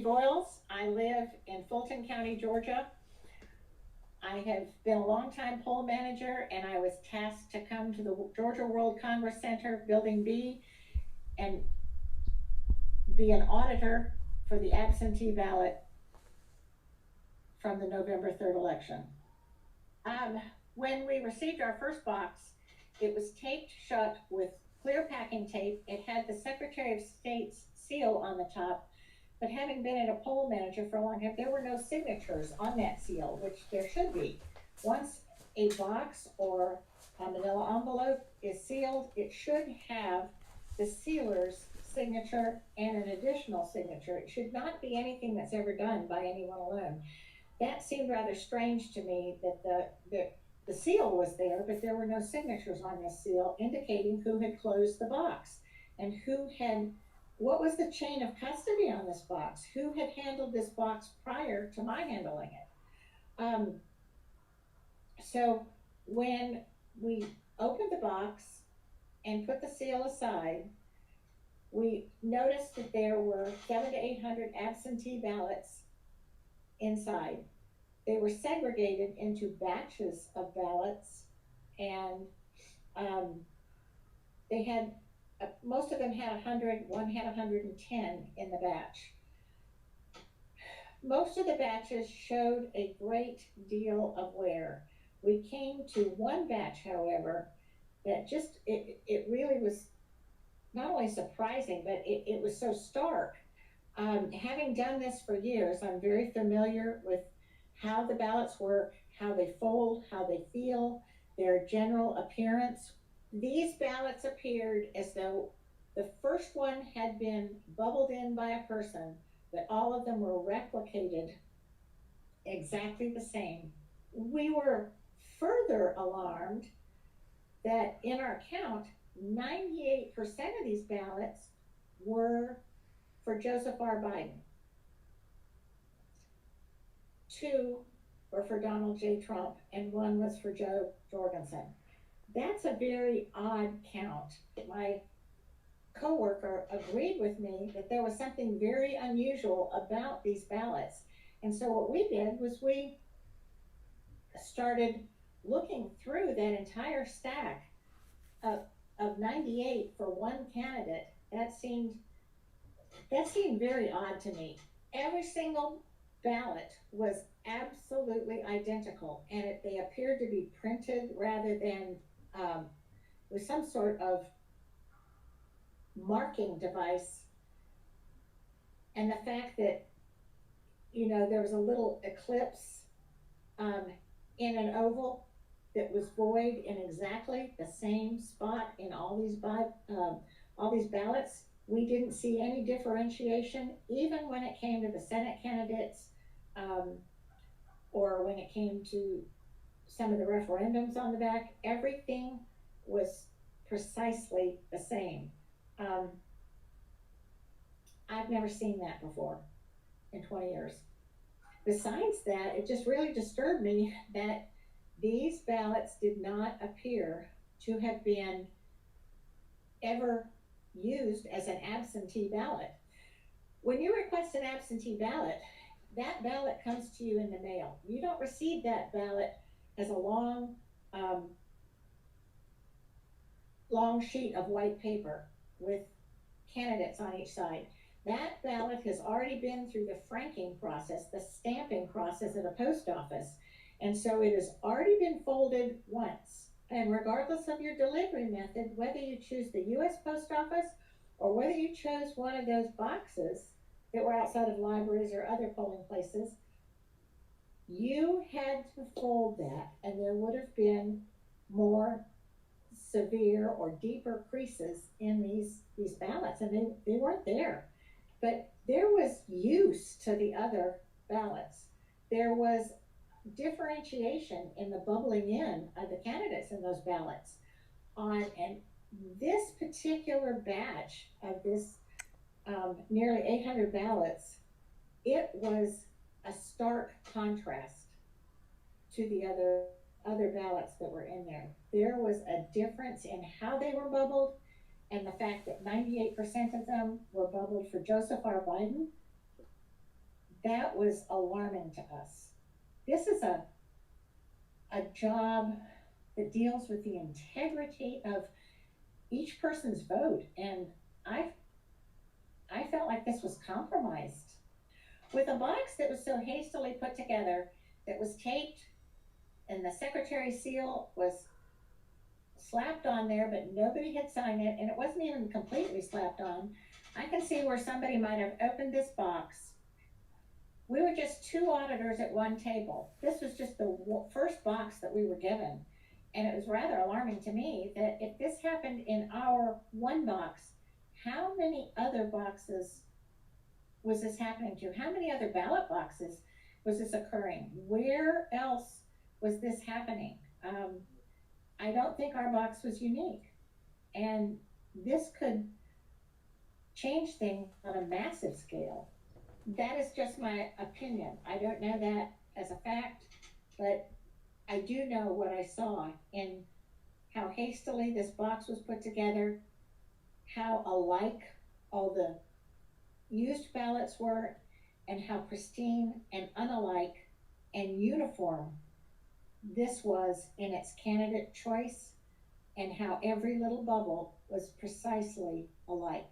Boyles. I live in Fulton County, Georgia. I have been a longtime poll manager, and I was tasked to come to the Georgia World Congress Center, Building B, and be an auditor for the absentee ballot from the November 3rd election. When we received our first box, it was taped shut with clear packing tape. It had the Secretary of State's seal on the top, but having been a poll manager for a long time, there were no signatures on that seal, which there should be. Once a box or a manila envelope is sealed, it should have the sealer's signature and an additional signature. It should not be anything that's ever done by anyone alone. That seemed rather strange to me, that the seal was there, but there were no signatures on this seal indicating who had closed the box and what was the chain of custody on this box? Who had handled this box prior to my handling it? So when we opened the box and put the seal aside, we noticed that there were 700 to 800 absentee ballots inside. They were segregated into batches of ballots, and they had most of them had 100, one had 110 in the batch. Most of the batches showed a great deal of wear. We came to one batch, however, that it really was not only surprising, but it was so stark. Having done this for years, I'm very familiar with how the ballots work, how they fold, how they feel, their general appearance. These ballots appeared as though the first one had been bubbled in by a person, but all of them were replicated exactly the same. We were further alarmed that in our count, 98% of these ballots were for Joseph R. Biden. 2 were for Donald J. Trump, and 1 was for Jo Jorgensen. That's a very odd count. My coworker agreed with me that there was something very unusual about these ballots. And so what we did was we started looking through that entire stack of 98 for one candidate. That seemed very odd to me. Every single ballot was absolutely identical, and they appeared to be printed rather than with some sort of marking device. And the fact that, there was a little eclipse in an oval that was void in exactly the same spot in all these ballots. We didn't see any differentiation, even when it came to the Senate candidates, or when it came to some of the referendums on the back. Everything was precisely the same. I've never seen that before in 20 years. Besides that, it just really disturbed me that these ballots did not appear to have been ever used as an absentee ballot. When you request an absentee ballot, that ballot comes to you in the mail. You don't receive that ballot as a long sheet of white paper with candidates on each side. That ballot has already been through the franking process, the stamping process at a post office. And so it has already been folded once. And regardless of your delivery method, whether you choose the US Post Office or whether you chose one of those boxes that were outside of libraries or other polling places, you had to fold that, and there would have been more severe or deeper creases in these ballots, and they weren't there. But there was use to the other ballots. There was differentiation in the bubbling in of the candidates in those ballots. And this particular batch of this nearly 800 ballots, it was a stark contrast to the other ballots that were in there. There was a difference in how they were bubbled, and the fact that 98% of them were bubbled for Joseph R. Biden that was alarming to us. This is a job that deals with the integrity of each person's vote, and I I felt like this was compromised. With a box that was so hastily put together, that was taped, and the secretary's seal was slapped on there, but nobody had signed it, and it wasn't even completely slapped on. I can see where somebody might have opened this box. We were just two auditors at one table. This was just the first box that we were given. And it was rather alarming to me that if this happened in our one box, how many other boxes was this happening to? How many other ballot boxes was this occurring? Where else was this happening? I don't think our box was unique. And this could change things on a massive scale. That is just my opinion. I don't know that as a fact, but I do know what I saw in how hastily this box was put together, how alike all the used ballots were, and how pristine and unalike and uniform this was in its candidate choice, and how every little bubble was precisely alike.